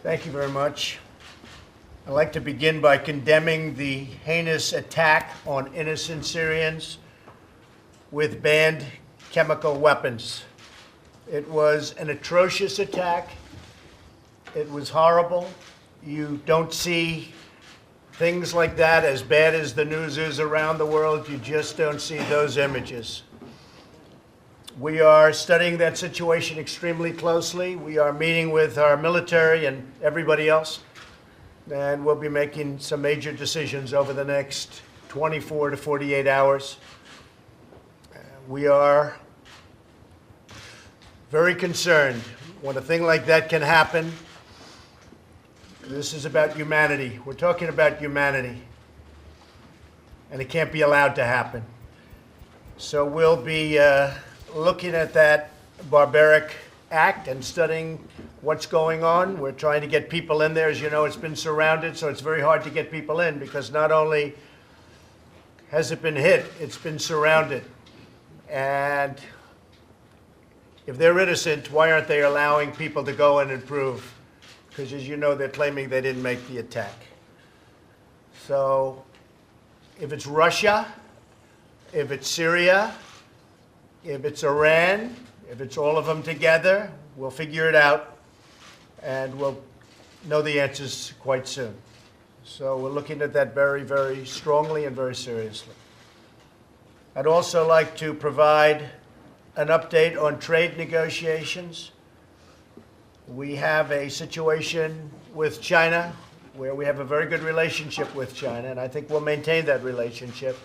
Thank you very much. I'd like to begin by condemning the heinous attack on innocent Syrians with banned chemical weapons. It was an atrocious attack. It was horrible. You don't see things like that, as bad as the news is around the world. You just don't see those images. We are studying that situation extremely closely. We are meeting with our military and everybody else, and we'll be making some major decisions over the next 24 to 48 hours. We are very concerned when a thing like that can happen. This is about humanity. We're talking about humanity, and it can't be allowed to happen. So we'll be looking at that barbaric act and studying what's going on. We're trying to get people in there. As you know, it's been surrounded, so it's very hard to get people in because not only has it been hit, it's been surrounded. And if they're innocent, why aren't they allowing people to go in and prove? Because as you know, they're claiming they didn't make the attack. So if it's Russia, if it's Syria, if it's Iran, if it's all of them together, we'll figure it out, and we'll know the answers quite soon. So we're looking at that very, very strongly and very seriously. I'd also like to provide an update on trade negotiations. We have a situation with China where we have a very good relationship with China, and I think we'll maintain that relationship.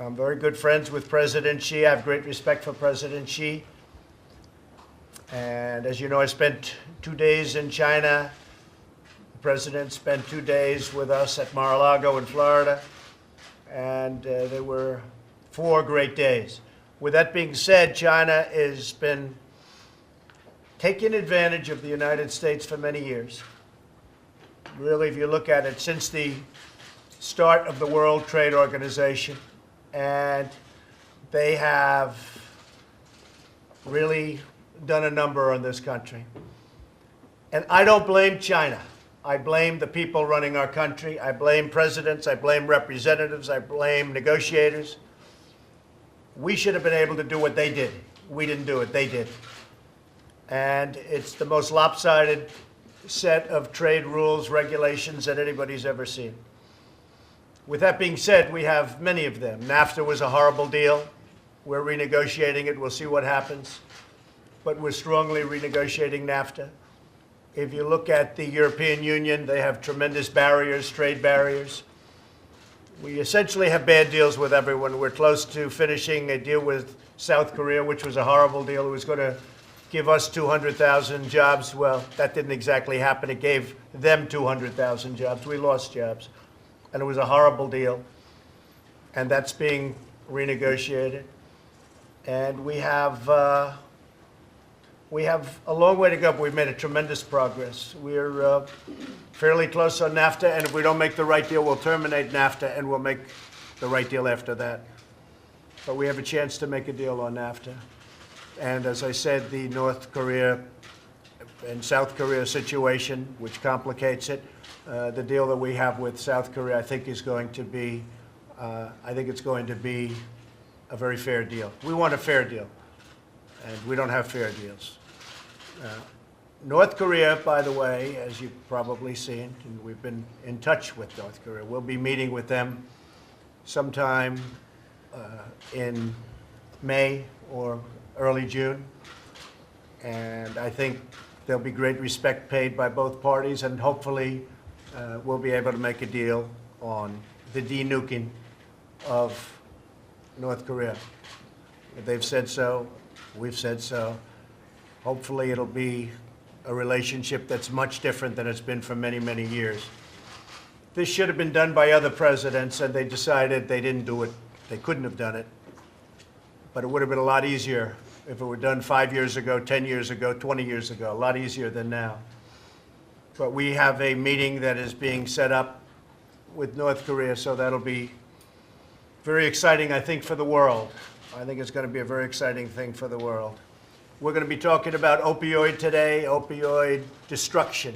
I'm very good friends with President Xi. I have great respect for President Xi. And as you know, I spent 2 days in China. The president spent 2 days with us at Mar-a-Lago in Florida. And there were 4 great days. With that being said, China has been taking advantage of the United States for many years. Really, if you look at it, since the start of the World Trade Organization, and they have really done a number on this country. And I don't blame China. I blame the people running our country. I blame presidents. I blame representatives. I blame negotiators. We should have been able to do what they did. We didn't do it. They did. And it's the most lopsided set of trade rules, regulations that anybody's ever seen. With that being said, we have many of them. NAFTA was a horrible deal. We're renegotiating it. We'll see what happens. But we're strongly renegotiating NAFTA. If you look at the European Union, they have tremendous barriers, trade barriers. We essentially have bad deals with everyone. We're close to finishing a deal with South Korea, which was a horrible deal. It was going to give us 200,000 jobs. Well, that didn't exactly happen. It gave them 200,000 jobs. We lost jobs. And it was a horrible deal. And that's being renegotiated. And we have a long way to go, but we've made a tremendous progress. We're fairly close on NAFTA, and if we don't make the right deal, we'll terminate NAFTA, and we'll make the right deal after that. But we have a chance to make a deal on NAFTA. And as I said, the North Korea and South Korea situation, which complicates it, the deal that we have with South Korea, I think is going to be, I think it's going to be a very fair deal. We want a fair deal, and we don't have fair deals. North Korea, by the way, as you've probably seen, and we've been in touch with North Korea. We'll be meeting with them sometime in May or early June, and I think there'll be great respect paid by both parties, and hopefully we'll be able to make a deal on the denuking of North Korea. If they've said so, we've said so. Hopefully it'll be a relationship that's much different than it's been for many, many years. This should have been done by other presidents, and they decided they didn't do it. They couldn't have done it. But it would have been a lot easier if it were done 5 years ago, 10 years ago, 20 years ago, a lot easier than now. But we have a meeting that is being set up with North Korea, so that'll be very exciting, I think, for the world. I think it's going to be a very exciting thing for the world. We're going to be talking about opioid today, opioid destruction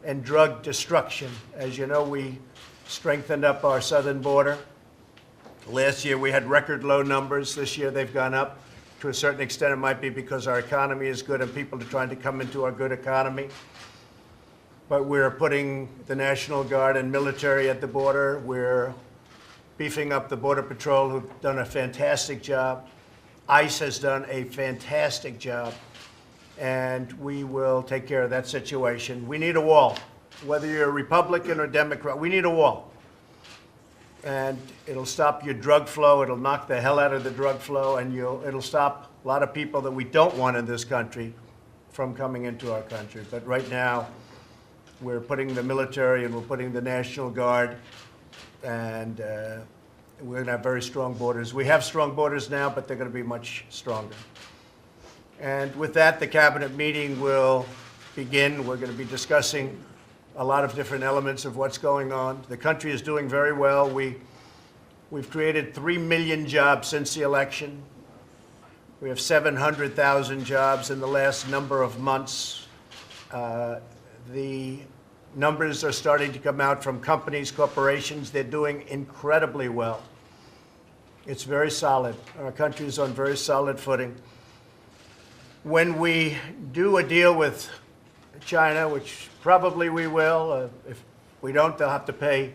and drug destruction. As you know, we strengthened up our southern border. Last year we had record low numbers. This year they've gone up. To a certain extent, it might be because our economy is good and people are trying to come into our good economy. But we're putting the National Guard and military at the border. We're beefing up the Border Patrol, who've done a fantastic job. ICE has done a fantastic job. And we will take care of that situation. We need a wall. Whether you're a Republican or Democrat, we need a wall. And it'll stop your drug flow, it'll knock the hell out of the drug flow, and it'll stop a lot of people that we don't want in this country from coming into our country. But right now, we're putting the military and we're putting the National Guard, and we're going to have very strong borders. We have strong borders now, but they're going to be much stronger. And with that, the cabinet meeting will begin. We're going to be discussing a lot of different elements of what's going on. The country is doing very well. We've created 3 million jobs since the election. We have 700,000 jobs in the last number of months. The numbers are starting to come out from companies, corporations. They're doing incredibly well. It's very solid. Our country is on very solid footing. When we do a deal with China, which probably we will. If we don't, they'll have to pay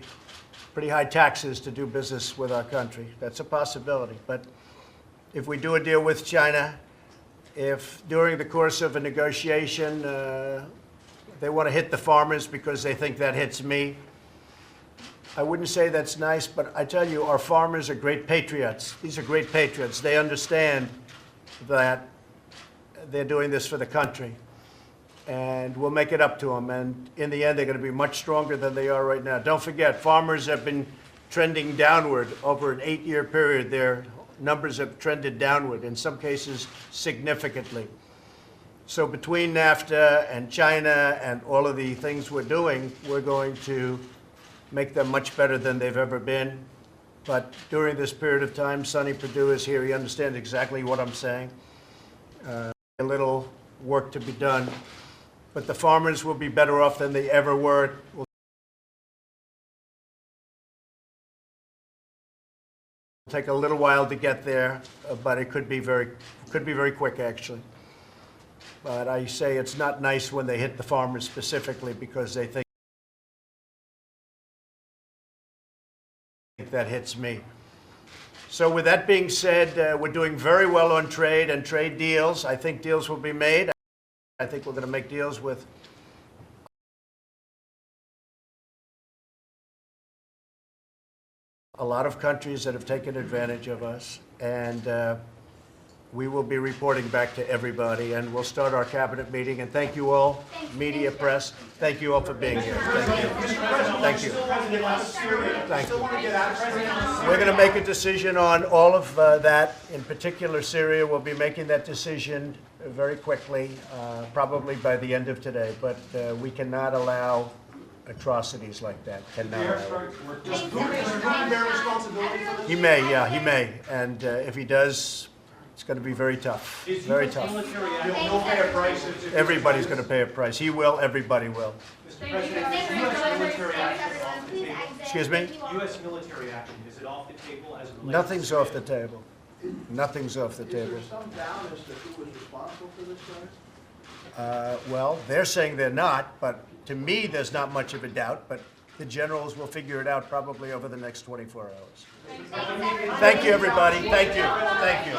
pretty high taxes to do business with our country. That's a possibility. But if we do a deal with China, if during the course of a negotiation they want to hit the farmers because they think that hits me, I wouldn't say that's nice, but I tell you, our farmers are great patriots. These are great patriots. They understand that they're doing this for the country. And we'll make it up to them. And in the end, they're going to be much stronger than they are right now. Don't forget, farmers have been trending downward over an 8-year period. Their numbers have trended downward, in some cases significantly. So between NAFTA and China and all of the things we're doing, we're going to make them much better than they've ever been. But during this period of time, Sonny Perdue is here. He understands exactly what I'm saying. A little work to be done. But the farmers will be better off than they ever were. We'll take a little while to get there, but it could be very quick, actually. But I say it's not nice when they hit the farmers specifically because they think that hits me. So with that being said, we're doing very well on trade and trade deals. I think deals will be made. I think we're going to make deals with a lot of countries that have taken advantage of us, and we will be reporting back to everybody, and we'll start our cabinet meeting. And thank you all, media, press. Thank you all for being here. Thank you. Thank you. Thank you. We're going to make a decision on all of that. In particular, Syria. We'll be making that decision very quickly, probably by the end of today. But we cannot allow atrocities like that. Cannot allow it. Does Putin bear responsibility for this? He may, yeah, he may. And if he does, it's going to be very tough. Very tough. He'll pay a price. Everybody's going to pay a price. He will. Everybody will. Mr. President, is U.S. military action off the table? Excuse me? U.S. military action, is it off the table as it relates Nothing's to off the table. Nothing's off the Is table. there some doubt as to who was responsible for this charge? Well, they're saying they're not, but to me, there's not much of a doubt. But the generals will figure it out probably over the next 24 hours. Thank you, everybody. Thank you. Thank you.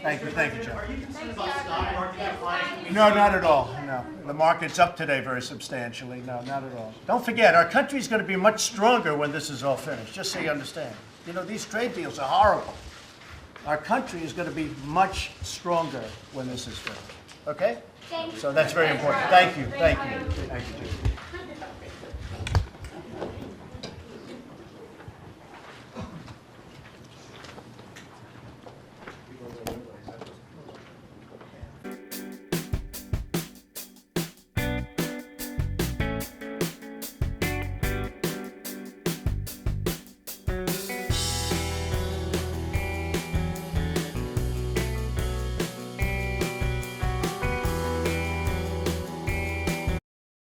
Thank you. Thank you, John. Are you concerned about stock market decline? No, not at all. No. The market's up today very substantially. No, not at all. Don't forget, our country's going to be much stronger when this is all finished, just so you understand. You know, these trade deals are horrible. Our country is going to be much stronger when this is finished. Okay? So that's very important. Thank you. Thank you. Thank you, Jim.